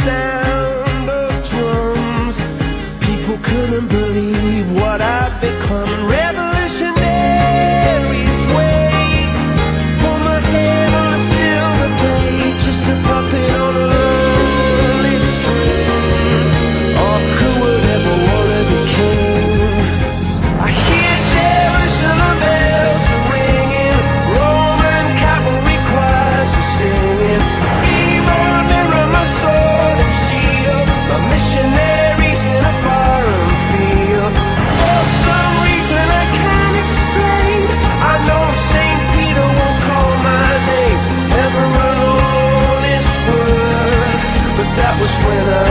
sound of drums. People couldn't believe what I'd become. Revolutionaries wait for my head on a silver plate, just a puppet on a lonely string. Oh, who would ever wanna be king? I hear Jerusalem bells are ringing, Roman cavalry choirs are singing. Mirror, mirror, my sword and shield, my missionaries in a foreign field. For some reason I can't explain, I know St. Peter won't call my name, never an honest word, but that was when I